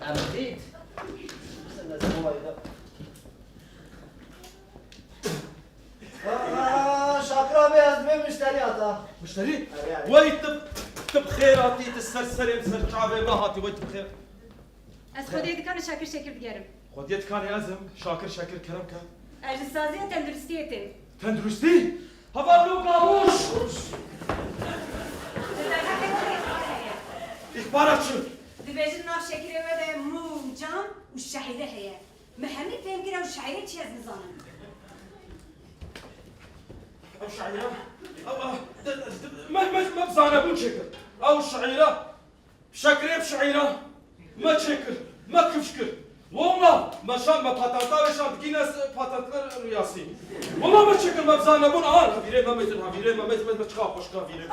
عمليت شاكر ابي ازمي مشتري هذا مشتري؟ ويت تب خيراتي تسرسري مسر شعبي ما هاتي ويت بخير از خودی دکان شاکر شکر دیگرم. خوديت كان يازم شاكر شاكر كرمك اجل سازی تندرستیه تندرستي هذا لو قاموش اخبارات شو؟ دبیجن ناف شکری و ده موم جام و شهیده هیه. محمد فهم کرد و شهیده چی از نزانم. او شعيره او ما بزانا بون شكر او شعيره شكري بشعيره ما تشكر ما كفشكر والله ما شام ما باتاتا وشام بكيناس باتاتا رياسي والله ما تشكر ما بزانا بون هافيري ما مثل ما تخاف وش كافيري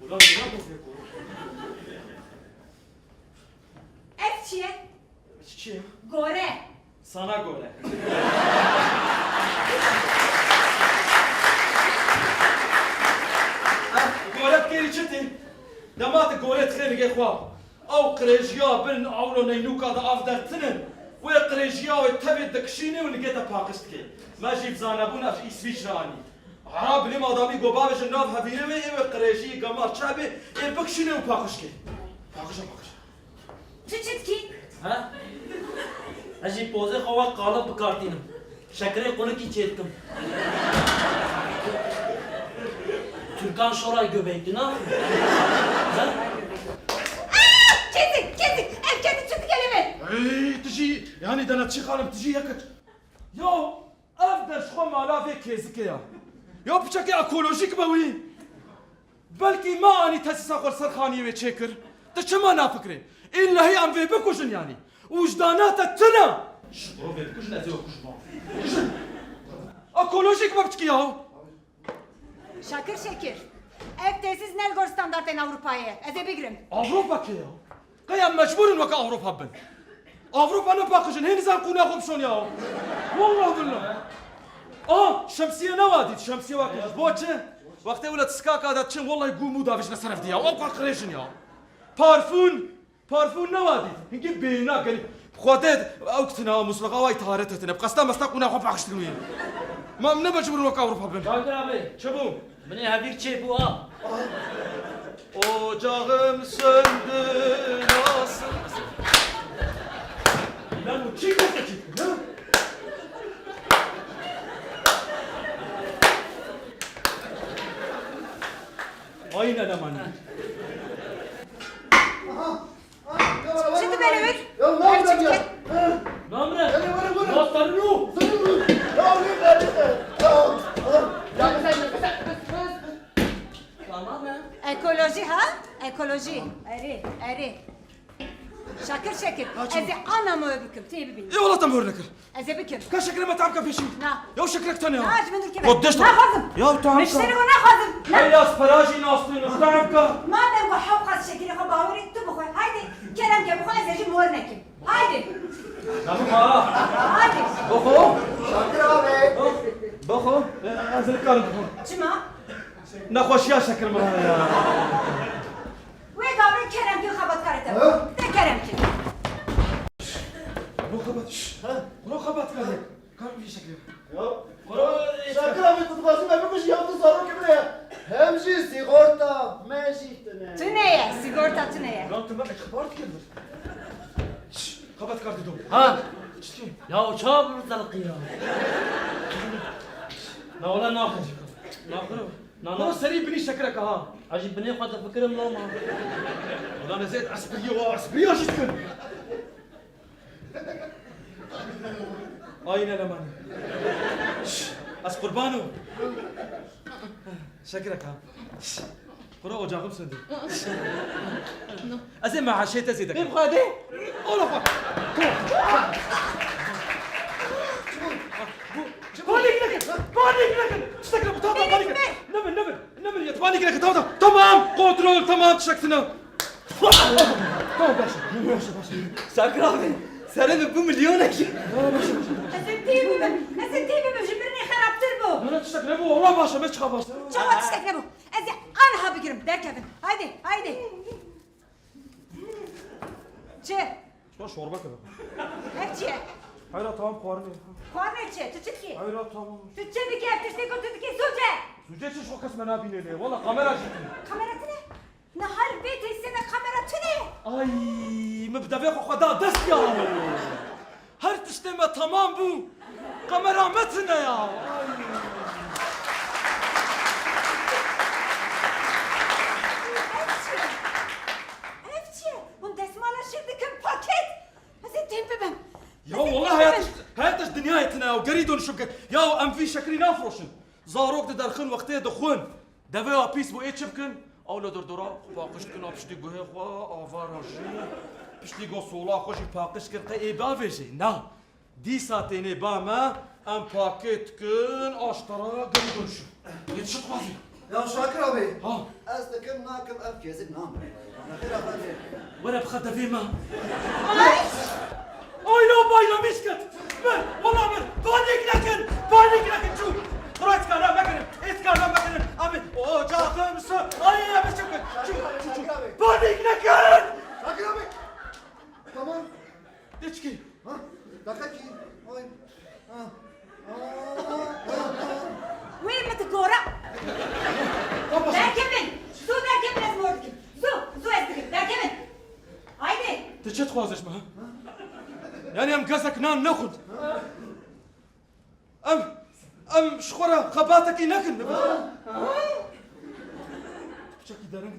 ولا ما بفيكو اف چیه؟ چیه؟ گوره. سانا گوره گوره بكيري شتي دمات گوره تخيني يا اخوان او قريجيا بن اولو نينوكا دا افدر تنن وي قريجيا ويتبي دكشيني ونقيتا باقستكي ما جيب زانبونا في اسفيش راني عرب لي مادامي قبابش الناف هفيري وي قريجي قمار شعبي بكشيني وباقشكي باقشا چه چت کی؟ ها اجي بوزه خوا قالب بكارتينم شكري قولكي çetkim Türkan Şoray göbekti ne yapıyor? Kesin ev kendi çıktı kelime. اي تجي يعني ده انا تشي خالم تجي هيك يو افضل شخو مالا في كيزكيا يو بشكل اكولوجيك بوي بلكي ما اني تاسس اخر سرخاني وتشكر تشما نافكري الا هي ام في بكوشن يعني وجداناتها تنا شبرو في بكوشن ازو كوشما اكولوجيك بابتكي اهو Şakır şekir. Ev tesis Nelgor standartın Avrupa'ya. Eze bigrim. اوروبا كيا قيام مجبور وكا اوروبا بن اوروبا انا باقجن هين زان قونا خبشون ياو والله بالله شمسيه نوادي شمسيه واقف بوتشه وقت ولات سكاكا هذا تشن والله يقوموا دافش نصرف ديا او قريشن يا بارفون نوادي نجيب بينا قال خودت اوقتنا مسلقه واي تهارتنا بقستا مستقونا خب اخشتلوين ما من مجبور وكا اوروبا بن Şakir abi شبو beni havir çe bu ha. Ocağım söndü nasıl? Lan bu çiğ köfte çıktı ha? Aynen aman. Şimdi beni ver. Ya ne yapacağım ya? Namre. Vurun. Dostlarını. Ya ne verdin? Tamam ya. Ekoloji ha? Ekoloji. Eri. Şakır şekir. Eze anamı öbüküm. Tebi bilin. ايه والله تم هورنكر Eze büküm. كان شكلي ما تعبك في شيء Na. يا شكلك تاني Na يا acımındır ki قديش Na kazım. يا تعبك Müşteri bu ne kazım? Na. هيا سبراجي ناصرين تعبك Madem bu havkaz şekeri ha bağırı tu bu koy. Haydi. Kerem ke bu koy ezeci mor nekim. Haydi. نعم Haydi. بخو Şakir abi. بخو انزل كارم بخو Cima. نخوش يا شكل مرة يا Ve gavri Kerem ki xabat karete. Ha? Ne Kerem ki? مراقبة مراقبة كان في شكل Ya Şakir abi tutmasın ben bir şey yaptı sonra kim ne? Hemşi sigorta meşiktine. Tüneye. Sigorta tüneye. لا انت ما اخبارك كلمة خبط كارت دوم Ha. Ya uçağı vurdular kıyra. Na ola ne yapacak? Ne yapıyor? انا سريع بني شكلك ها Acı beni kadar fikrim lan ma. والله انا زيت عصبية وعصبية شو تكون اين الامان اس قربانو شكلك ها قرا وجاكم سندي ازي ما عشيت ازيدك Bir kade. اولا بانيك لك تشتكي بطاطا بانيك نمر يا بانيك لك تمام كنترول تمام تشكتنا tamam başla Şakir abi. Sana bu milyon eşi. Ezen teybi jibrini xaraptır bu. انا تشتكي ابو والله باشا ما تخاف Çava tiştekle bu. Ezi anha bigirim der Kevin. Haydi. چه؟ شو شوربه كده هف چیه؟ hayra tamam kuarne خوانه چه؟ تو چه کی؟ hayra tamam تو چه دیگه افتشتی کن تو دیگه سوچه؟ سوجه چه شو کس منا بینه والله kamera جدي کامراتونه؟ نه هر بیت سنه کامراتونه؟ ay مبدأ خدا دست يا هر تشتمه tamam bu kamera metne ya اف چیه؟ اون دستمالا شده کم پاکت؟ از این تیم ببم يا والله هاتش دنيايتنا وقريدون شبكك يا ام في شكري نافروشن زاروك تدرخن وقتي دخون دافيا بيس بو اتشبكن او لا دردورا باقش كنا بشتي غه خوا افار هجي بشتي غو سولا خوشي باقش كرت اي بافيجي نا دي ساتيني باما ام باكيت كن اشترا قريدون شو يتشط وافي يا شاكر ابي ها أصدقائي ناكم أبكي نام أنا خير أفندي ولا بخد فيما اي لا بايلا مسكت والله بانيك لكن شو رأيت كلام مكنن اتكلم مكنن ابي او جا خمسة اي يا مسكت شو بانيك لكن شاكر ابي تمام ديشكي ها دقيقة وين وين متقورة؟ ده كمان زو ده كمان از موردكم زو ازدكم ده كمان هايدي تشت خوازش ما يعني ام قصك نان ناخذ ام شخورة خباتك ينكن شكي دارنك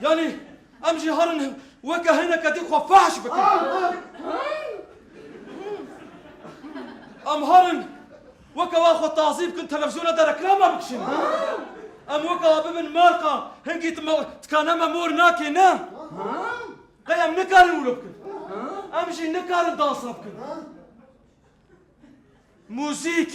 يعني ام جهرن وكا هنا كدي خفاش بك ام هرن وكا واخو تعظيم كنت تلفزيون درك لا ما بكشن ام وكا بابن مارقة هنكي تكانا مامور ناكي نا قيام نكارن ولبكن امشي نكارن دانسا بكن موزيك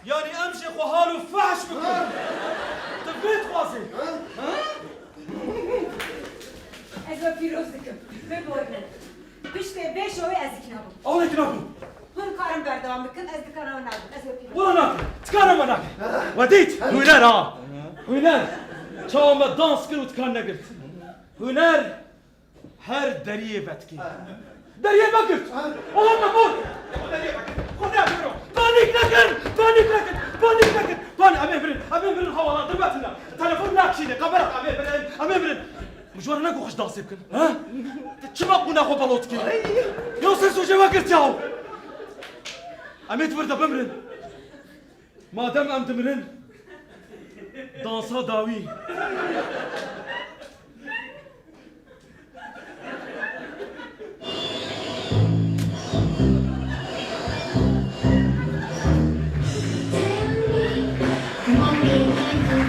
يعني امشي وحاله فحش بكل تبيت خوازي از پیروزدکم ببورنن پشت بشوی از کنابم اولك ناكل هون کارم بردوام بکن از دکانم نبود از پیروز ولا ناكل تكارم ناكل وديت هنار هنار شو ما دانس كل وتكان نقلت هنار هر دريه بتكي دريه ما قلت والله ما موت خذها برو بانيك لكن باني امين برن حوالا دربتنا تلفون ناكشيني قبرت امين برن مجوار ناكو خش دانس يمكن ها تشمق وناخو بلوتكي يا سنسو جوا قرتاو امين تبرد بمرن ما دام ام دمرن دانسا داوي Come on, baby.